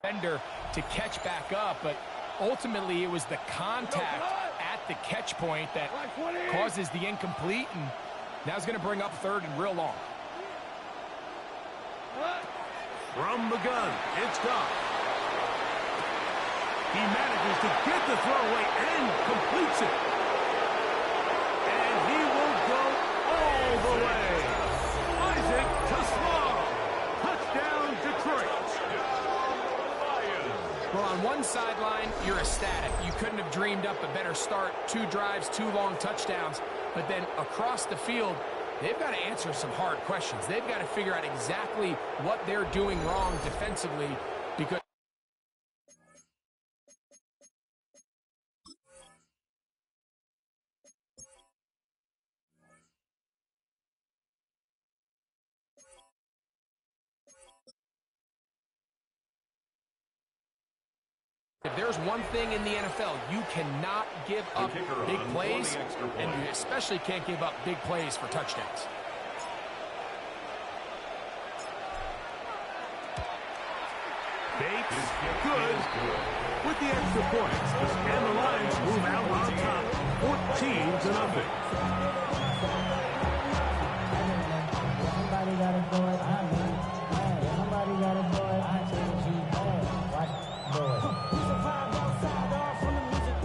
defender to catch back up, but ultimately it was the contact at the catch point that causes the incomplete, and now it's going to bring up third and real long. From the gun, it's Goff. He manages to get the throw away and completes it. And he will go all the way. Isaac to Small. Touchdown, Detroit. Well, on one sideline, you're ecstatic. You couldn't have dreamed up a better start. 2 drives, 2 long touchdowns. But then across the field, they've got to answer some hard questions. They've got to figure out exactly what they're doing wrong defensively, because if there's one thing in the NFL, you cannot give up big plays, and you especially can't give up big plays for touchdowns. Bates, good with the extra points. And the Lions move out on top, 14-0. Somebody gotta do it. Somebody gotta do it. I change you. Watch, do it. We survived outside off from the music.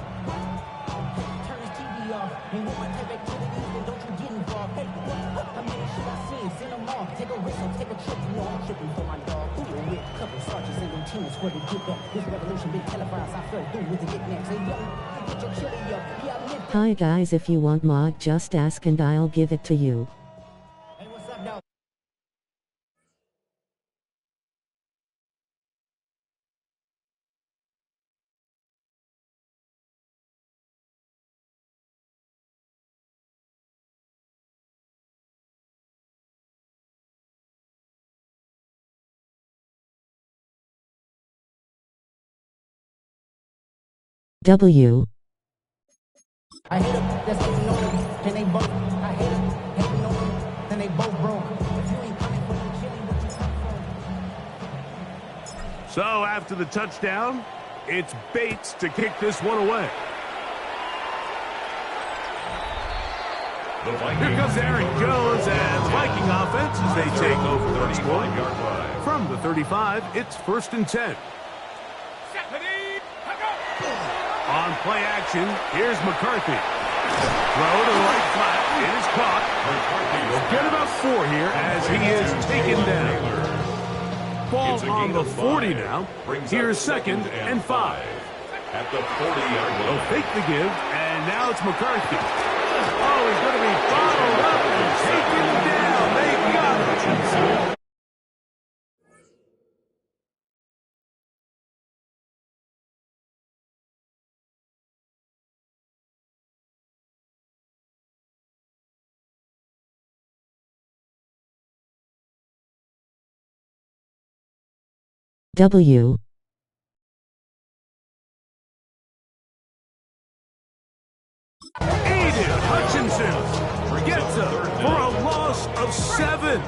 Turn his TV off. And with my type activities, then don't you get involved. Hey, how many should I see? Send them off. Take a risk or take a trip. You know I'm tripping for my dog. Who you with? Couple sergeants and lieutenants where they get that. This revolution been televised. I fell through with the knickknacks. Hey, yo, get your chili up. Yeah, I live. Hi guys, if you want mod, just ask and I'll give it to you. Hey, what's up, dog? W. I hate them, that's hating on them, and they both, I hate them, hating on them, and they both broke. If you ain't coming for the chili, what you come for? So after the touchdown, it's Bates to kick this one away. Here comes Aaron Jones and the Viking offense as they take over the first one. From the 35, it's 1st and 10. On play action, here's McCarthy. Throw to the right flat. It is caught. We'll get about 4 here as he is taken down. Ball on the 40 now. Here's 2nd and 5. At the 40-yard line. They'll fake the give, and now it's McCarthy. Oh, he's going to be bottled up and taken down. They got it. W. Aiden Hutchinson gets up for a loss of 7.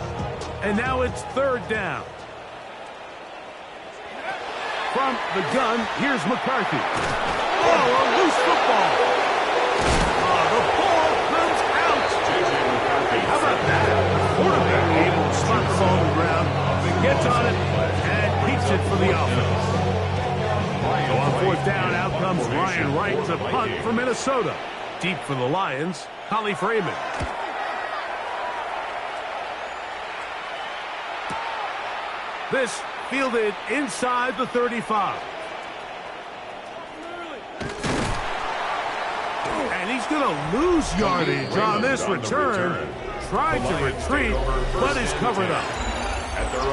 And now it's 3rd down. From the gun, here's McCarthy. Oh, a loose football. The ball comes out. How about that? Quarterback able to spot the ball on the ground, gets on it, and keeps it for the offense. So on 4th down, out comes Ryan Wright to punt for Minnesota. Deep for the Lions, Holly Freeman. This fielded inside the 35. And he's going to lose yardage on this return. Tried to retreat, but is covered up.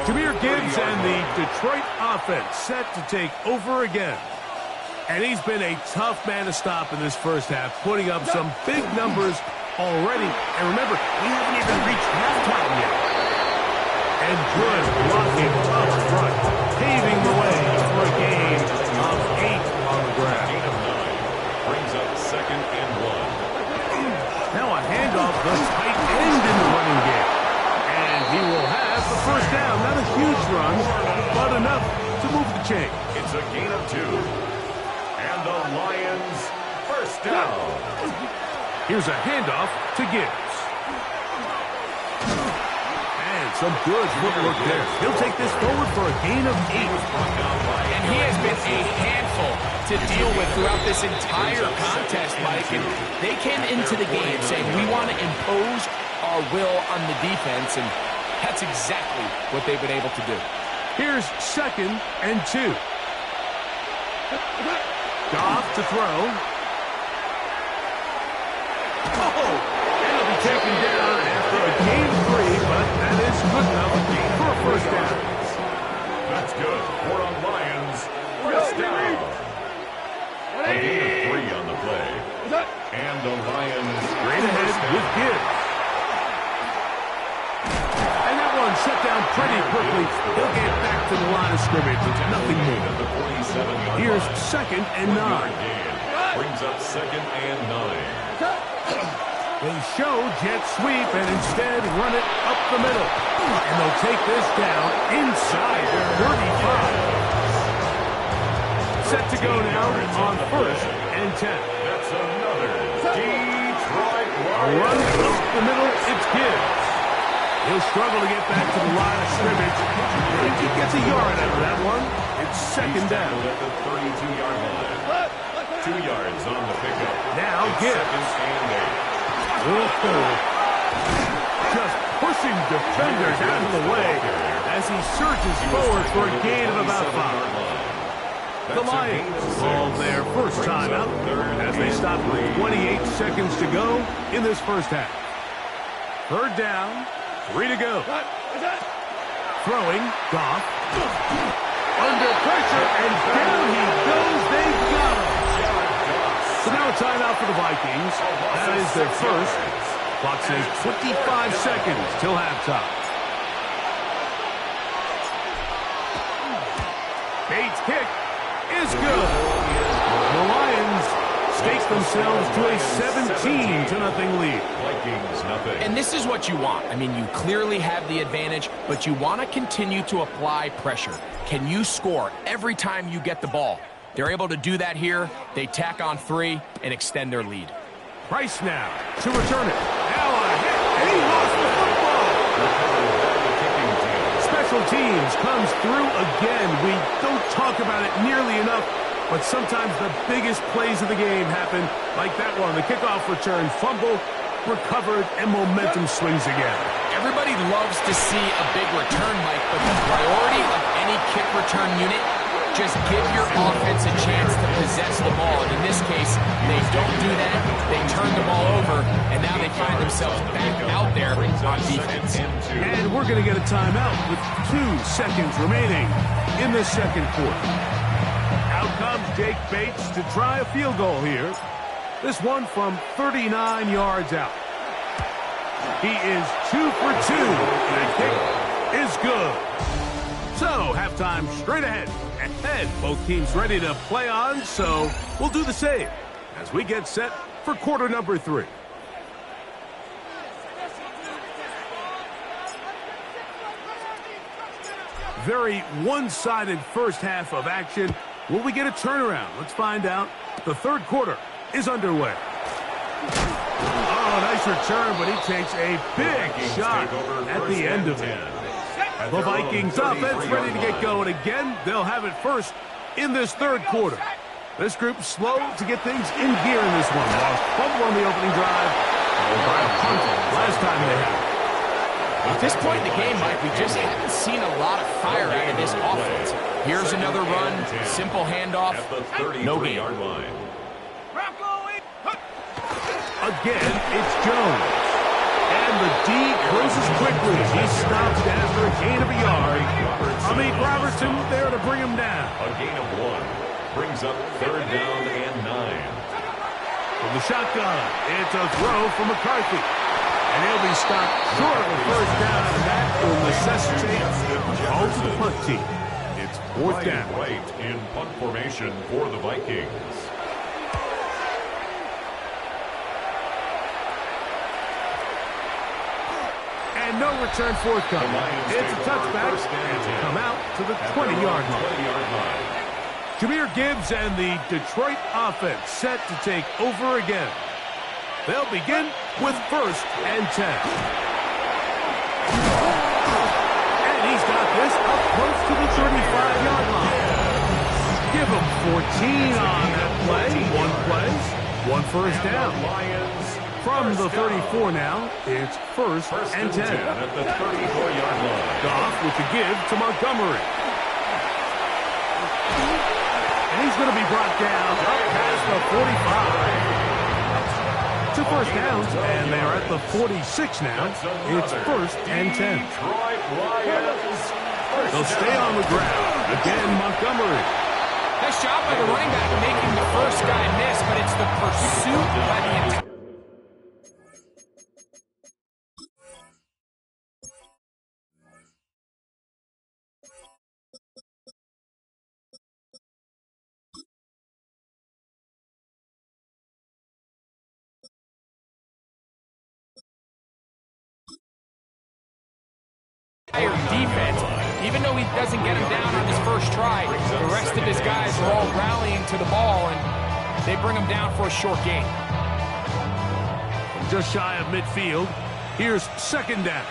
Jahmyr Gibbs and the Detroit offense set to take over again. And he's been a tough man to stop in this first half, putting up some big numbers already. And remember, we haven't even reached halftime yet. And good blocking up front, paving the way for a gain of 8 on the ground. Brings up 2nd and 1. Now a handoff, the tight end in the running game. And he will have the first down. Not a huge run, but enough to move the chain. It's a gain of 2. And the Lions first down. Here's a handoff to Gibbs. And some good footwork there. He'll take this forward for a gain of 8. And he has been a handful to deal with throughout this entire contest, Mike. And they came into the game saying, we want to impose our will on the defense, and that's exactly what they've been able to do. Here's 2nd and 2. Goff to throw. Oh! And it'll be taken down after a gain of 3, but that is good enough for a first down. That's good for a Lions first down. A gain of 3 on the play. And the Lions Straight ahead with Gibbs. And that one shut down pretty quickly. He'll get back to the line of scrimmage. Nothing more. Here's 2nd and 9. Brings up 2nd and 9. They show jet sweep and instead run it up the middle. And they'll take this down inside the 35. Set to go now on 1st and 10. That's another Detroit Lions. Run up the middle, it's Gibbs. He'll struggle to get back to the line of scrimmage. I think he gets a yard out of that one. It's 2nd down. At the 32-yard line. 2 yards on the pickup. Now Gibbs. 2nd and 8. Just pushing defenders out of the way as he surges forward for a gain of about 5. The Lions call their first timeout as they stop with 28 seconds to go in this first half. 3rd down, 3 to go. Throwing, Goff. Under pressure, and down he goes. They got him. So now a timeout for the Vikings. That is their first. Clock says 25 seconds till halftime. Bates' kick is good. The Lions stake themselves to a 17-0 lead. Vikings nothing. And this is what you want. I mean, you clearly have the advantage, but you want to continue to apply pressure. Can you score every time you get the ball? They're able to do that here. They tack on 3 and extend their lead. Price now to return it. Now a hit, and he lost the football. Special teams comes through again. We don't talk about it nearly enough, but sometimes the biggest plays of the game happen like that one. The kickoff return, fumble, recovered, and momentum swings again. Everybody loves to see a big return, Mike, but the priority of any kick return unit, just give your offense a chance to possess the ball. And in this case, they don't do that. They turn the ball over, and now they find themselves back out there on defense. And we're going to get a timeout with 2 seconds remaining in the second quarter. Out comes Jake Bates to try a field goal here. This one from 39 yards out. He is 2 for 2. The kick is good. So, halftime straight ahead. Both teams ready to play on, so we'll do the same as we get set for quarter number 3. Very one-sided first half of action. Will we get a turnaround? Let's find out. The third quarter is underway. Oh, nice return, but he takes a big shot at the end of it. The Vikings offense ready to get going again. They'll have it first in this third quarter. This group slow to get things in gear in this one. Lost fumble on the opening drive. By a punt last time they had it. At this point in the game, Mike, we just haven't seen a lot of fire out of this offense. Here's another run, simple handoff, no gain. Again, it's Jones. And the D closes quickly. He stops after a gain of a yard. Amik Robertson there to bring him down. A gain of 1 brings up 3rd down and 9. From the shotgun, it's a throw from McCarthy. And he'll be stopped short of a first down, and that will necessitate a call to the punt team. It's 4th down. Right in punt formation for the Vikings. And no return forthcoming. It's a touchback, and to come out to the 20-yard line. Jahmyr Gibbs and the Detroit offense set to take over again. They'll begin with 1st and 10. And he's got this up close to the 35-yard line. Give him 14 on that play. 1 plays, 1 first down. From the 34 now, it's 1st and 10. At the 34-yard line. Goff with the give to Montgomery. And he's going to be brought down up past the 45. 2 first downs, and they are at the 46 now. It's 1st and 10. They'll stay on the ground. Again, Montgomery. Nice job by the running back making the first guy miss, but it's the pursuit by the entire. Defense, even though he doesn't get him down on his first try, the rest of his guys are all rallying to the ball, and they bring him down for a short gain. Just shy of midfield. Here's 2nd down.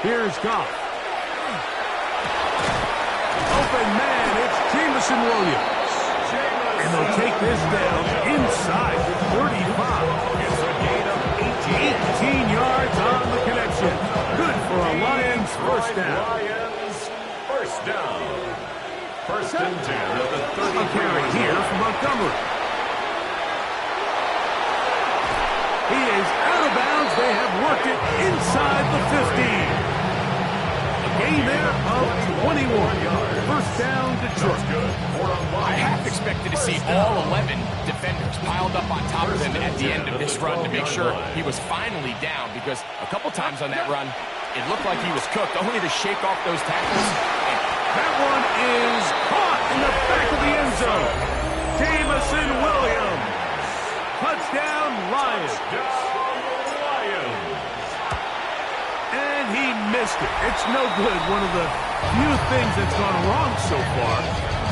Here's Goff. Open man, it's Jameson Williams. And they'll take this down inside the 35. It's a gain of 18 yards on the connection. Good for a Lions first down. Lions first down. 1st and 10 at the 30. A carry here from Montgomery. He is out of bounds. They have worked it inside the 15. A gain there of 21. 1st down, Detroit. I half expected to see all 11 defenders piled up on top of him at the end of this run to make sure he was finally down, because a couple times on that run, it looked like he was cooked, only to shake off those tackles. And that one is caught in the back of the end zone. Jameson Williams. Touchdown, Lions. And he missed it. It's no good. One of the few things that's gone wrong so far.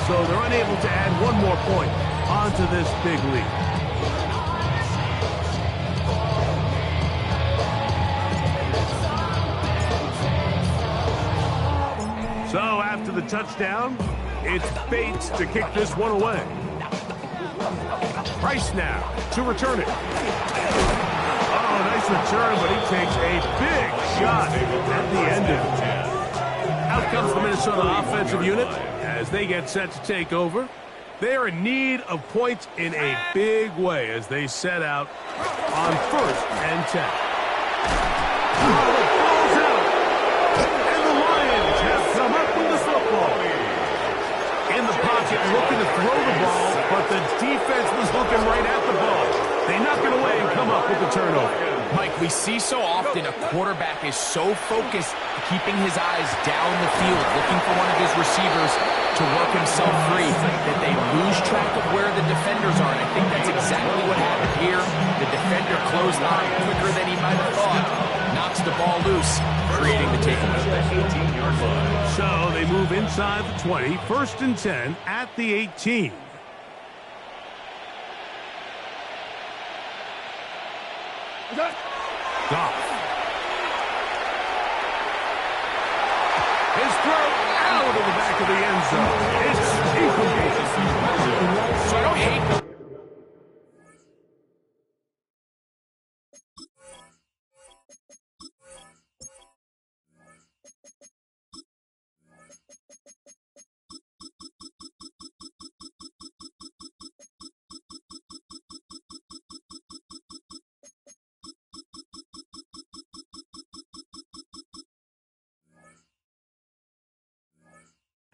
So they're unable to add 1 more point onto this big lead. So after the touchdown, it's Bates to kick this one away. Price now to return it. Oh, nice return, but he takes a big shot at the end of it. Out comes the Minnesota offensive unit as they get set to take over. They are in need of points in a big way as they set out on 1st and 10. Oh, the ball's out. And the Lions have come up with the football. In the pocket, looking to throw the ball, but the defense was looking right at the ball. They knock it away and come up with the turnover. Mike, we see so often a quarterback is so focused, keeping his eyes down the field, looking for one of his receivers to work himself free, that they lose track of where the defenders are. And I think that's exactly what happened here. The defender closed on him quicker than he might have thought. Knocks the ball loose, creating the takeaway. 18-yard line. So they move inside the 20, 1st and 10 at the 18. Goff. His throw out of the back of the end zone. It's incomplete. So I don't hate the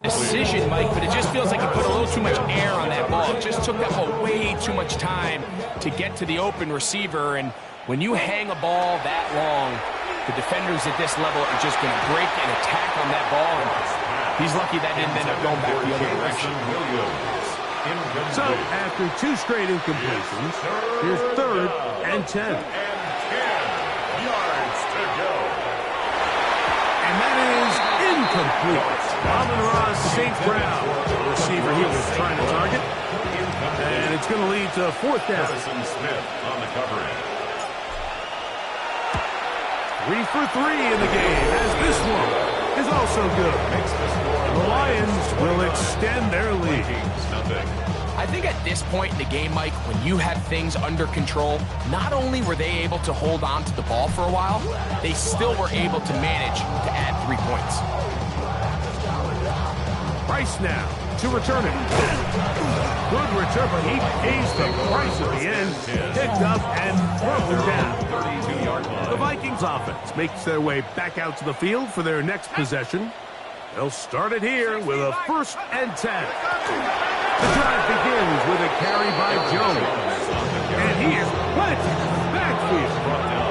decision, Mike, but it just feels like he put a little too much air on that ball. It just took that ball way too much time to get to the open receiver, and when you hang a ball that long, the defenders at this level are just going to break and attack on that ball, and he's lucky that didn't end up going back the other direction. So after 2 straight incompletions, here's 3rd and 10. And 10 yards to go. And that is incomplete. incomplete. Amon-Ra St. Brown, the receiver he was trying to target. And it's going to lead to 4th down. Smith on the coverage. 3 for 3 in the game, as this one is also good. The Lions will extend their lead. I think at this point in the game, Mike, when you had things under control, not only were they able to hold on to the ball for a while, they still were able to manage to add 3 points. Price now to return it. Good return, but he pays the price at the end. Picked up and thrown down. 32-yard line. The Vikings offense makes their way back out to the field for their next possession. They'll start it here with a 1st and 10. The drive begins with a carry by Jones. And he is planted backfield.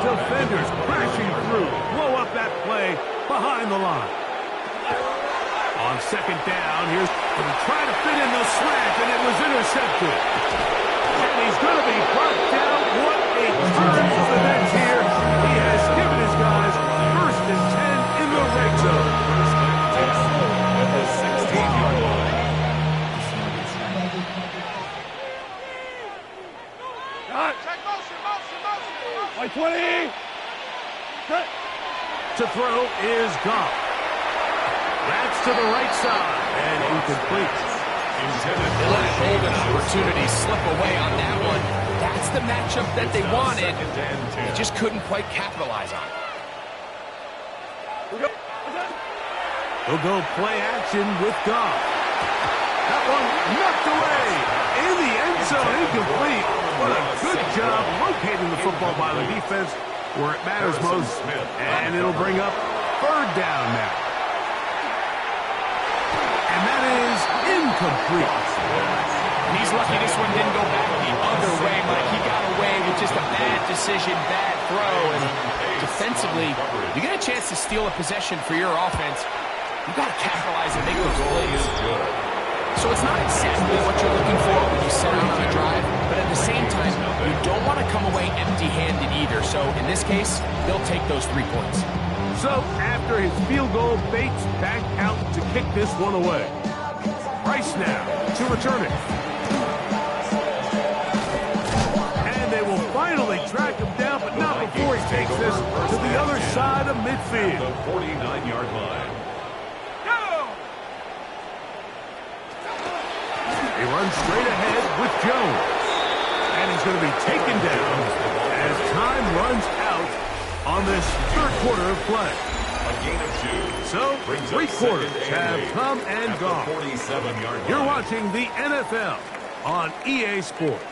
Defenders crashing through. Blow up that play behind the line. On 2nd down, here's trying to fit in the slant, and it was intercepted. And he's going to be brought down. What a turn of events here. He has given his guys 1st and 10 in the red zone. At the 16-yard line. By 20. To throw is Goff. That's to the right side and incomplete. They let a golden opportunity slip away on that one. That's the matchup that they wanted. They just couldn't quite capitalize on it. He'll go play action with Goff. That one knocked away in the end zone, incomplete. What a good job locating the football by the defense where it matters most. And it'll bring up 3rd down now. And that is incomplete. And he's lucky this one didn't go back the other way, Mike. He got away with just a bad decision, bad throw. And defensively, you get a chance to steal a possession for your offense, you've got to capitalize and make those plays. So it's not exactly what you're looking for when you set out on a drive, but at the same time, you don't want to come away empty-handed either. So in this case, they'll take those 3 points. So after his field goal, Bates back out to kick this one away. Price now to return it. And they will finally track him down, but not before he takes this to the other side of midfield. The 49-yard line. He runs straight ahead with Jones. And he's going to be taken down as time runs out on this 3rd quarter of play. A gain of 2. So, 3 quarters have come and gone. You're watching the NFL on EA Sports.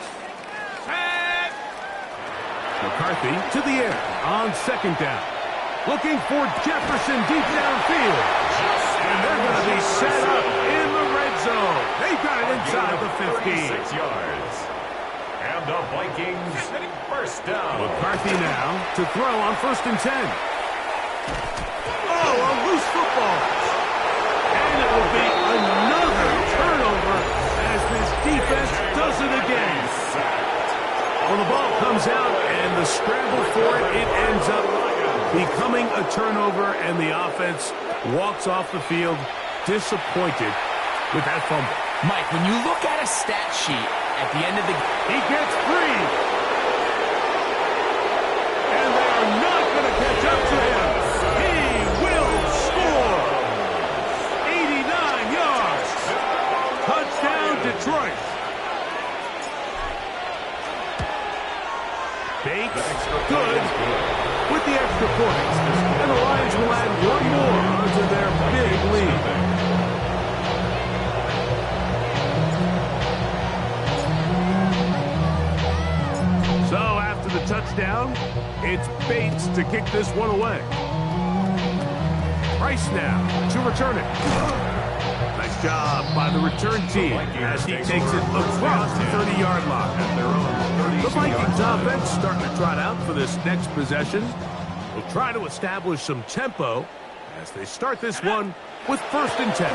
McCarthy to the air on 2nd down. Looking for Jefferson deep downfield. And they're going to be set up in the red zone. They've got it inside the 15. 6 yards. And the Vikings 1st down. McCarthy now to throw on 1st and 10. Oh, a loose football. And it will be another turnover as this defense does it again. Well, the ball comes out and the scramble for it, it ends up becoming a turnover, and the offense walks off the field disappointed with that fumble. Mike, when you look at a stat sheet at the end of the game, he gets free. And they are not going to catch up to him. He will score. 89 yards. Touchdown, Detroit. Bates, good with the extra points. And the Lions will add one more to their big lead. So after the touchdown, it's Bates to kick this one away. Price now to return it. Nice job by the return team as he takes it across the 30-yard line. The Vikings offense starting to trot out for this next possession. Will try to establish some tempo as they start this one with 1st and 10.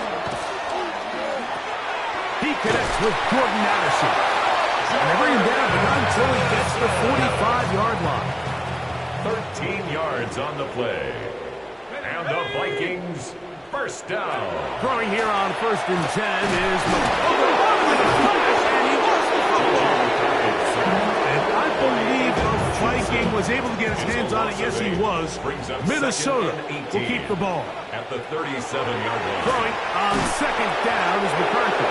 He connects with Jordan Addison. And they bring him down, but not until he gets the 45-yard line. 13 yards on the play. And the Vikings first down. Throwing here on 1st and 10 is and he lost the football. And I believe the Viking was able to get his hands on it. Yes, he was. Minnesota will keep the ball. At the 37-yard line. Throwing on 2nd down is McCarthy.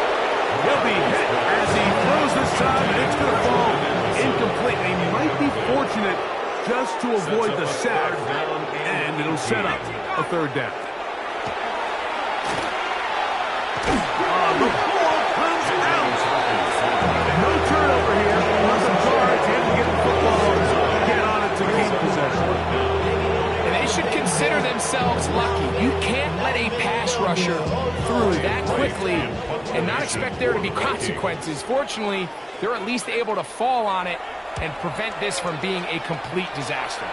He'll be hit as he throws this time, and it's going to fall incomplete. They might be fortunate just to avoid the sack, and it'll set up a 3rd down. The ball comes out. No turnover here. On the Cards able to get the football, get on it to keep possession. And they should consider themselves lucky. You can't let a pass rusher through that quickly and not expect there to be consequences. Fortunately, they're at least able to fall on it and prevent this from being a complete disaster.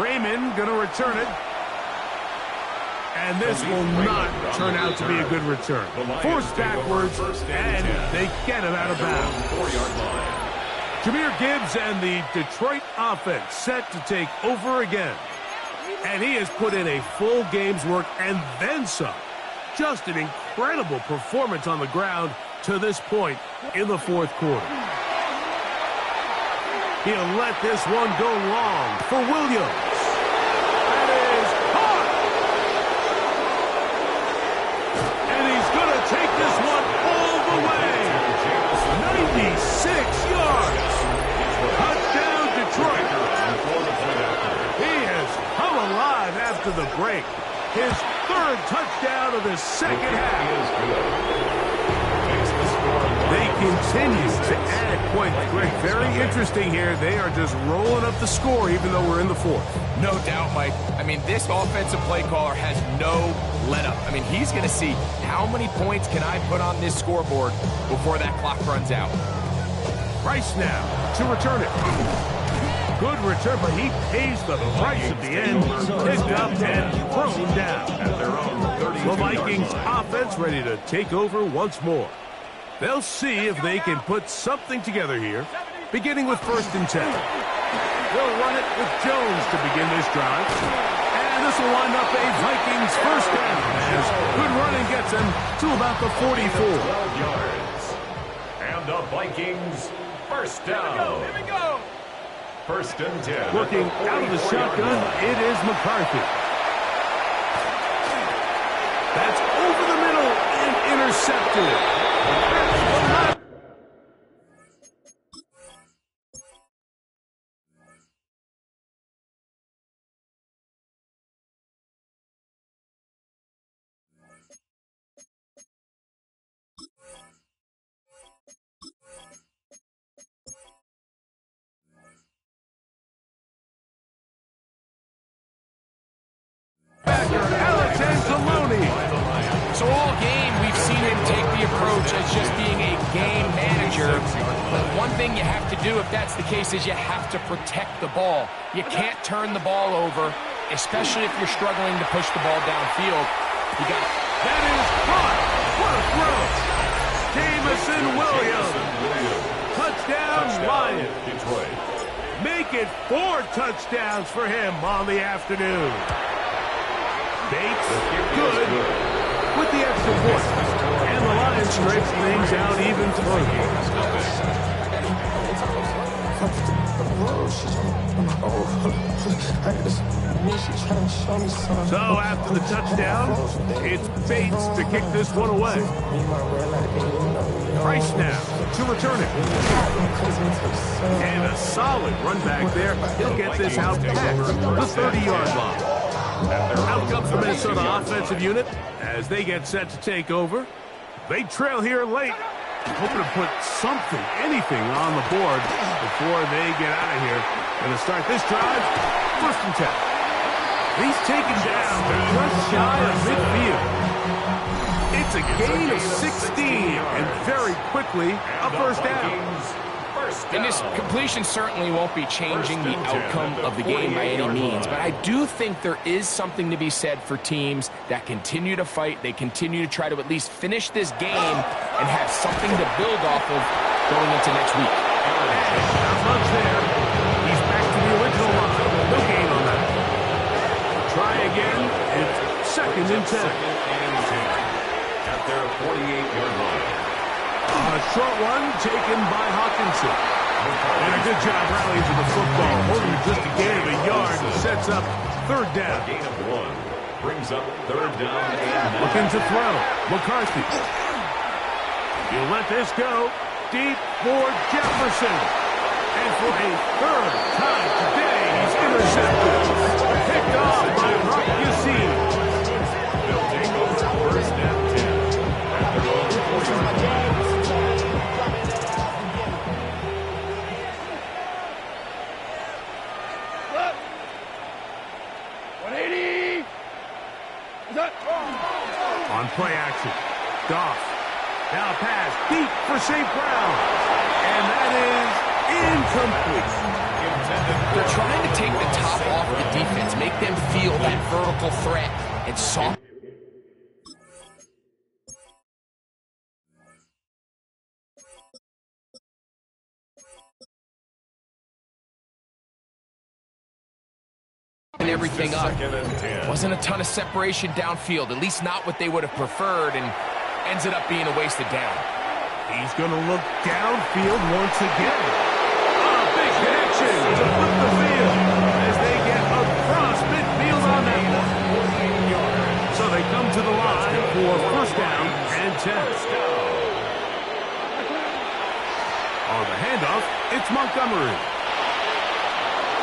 Raymond going to return it. And this will not turn out to be a good return. Forced backwards, and they get it out of bounds. Jahmyr Gibbs and the Detroit offense set to take over again. And he has put in a full game's work and then some. Just an incredible performance on the ground to this point in the 4th quarter. He'll let this one go long for Williams. That is caught. And he's going to take this one all the way. 96 yards. Touchdown, Detroit. He has come alive after the break. His 3rd touchdown of the 2nd half. They continue to add points. Greg, very interesting here. They are just rolling up the score even though we're in the 4th. No doubt, Mike. I mean, this offensive play caller has no let-up. I mean, he's going to see how many points can I put on this scoreboard before that clock runs out. Price now to return it. Good return, but he pays the price at the end. Picked up and thrown down. The Vikings offense ready to take over once more. They'll see if they can put something together here, beginning with 1st and 10. They'll run it with Jones to begin this drive. And this will wind up a Vikings first down as good running gets him to about the 44. 12 yards. And the Vikings first down. Here we go. 1st and 10. Working out of the shotgun, it is McCarthy. That's over the middle and intercepted. So all game, we've seen him take the approach as just being a game manager. But one thing you have to do if that's the case is you have to protect the ball. You can't turn the ball over, especially if you're struggling to push the ball downfield. You got that is caught. What a throw. Jamison Williams. Touchdown, Lions. Detroit. Make it 4 touchdowns for him on the afternoon. Bates, good. With the extra point. And the Lions stretch things out even further. So after the touchdown, it's Bates to kick this one away. Price now to return it. And a solid run back there. He'll get this out past the 30-yard line. Out comes the Minnesota offensive unit as they get set to take over. They trail here late, hoping to put something, anything on the board before they get out of here. Going to start this drive, 1st and 10. He's taken down just shy of midfield. It's a gain of 16, and very quickly, a 1st down. And this completion certainly won't be changing the outcome of the game by any means, but I do think there is something to be said for teams that continue to fight. They continue to try to at least finish this game and have something to build off of going into next week. Not much there. He's back to the original line. No gain on that. second and 10. Second and 10 at their 48-yard line. A short one taken by Hawkinson. And a good job rallying to the football. Holding just a gain of a yard sets up third down. A gain of 1 brings up third down and 9. Looking to throw. McCarthy. He'll let this go. Deep for Jefferson. And for a third time today, he's intercepted. Picked off by Rock Yassine. They'll take over first and 10 at their own 4-yard line. On play action. Goff. Now pass deep for St. Brown. And that is incomplete. They're trying to take the top off the defense, make them feel that vertical threat, and soft. And everything up. Second and 10. Wasn't a ton of separation downfield, at least not what they would have preferred, and ends it up being a wasted down. He's going to look downfield once again. A big connection to flip the field as they get across midfield on that one. So they come to the line for first down and 10. On the handoff, it's Montgomery.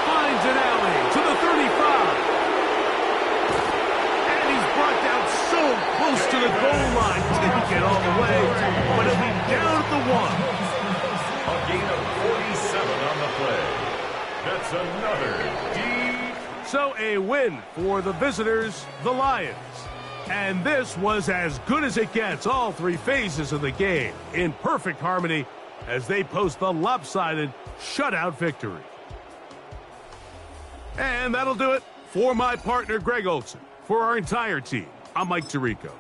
Finds an alley to the 35. And he's brought down so close to the goal line. Didn't get all the way, but he'll be down at the 1. A gain of 47 on the play. That's another deep. So a win for the visitors, the Lions. And this was as good as it gets, all three phases of the game, in perfect harmony as they post the lopsided shutout victory. And that'll do it for my partner, Greg Olson. For our entire team, I'm Mike Tirico.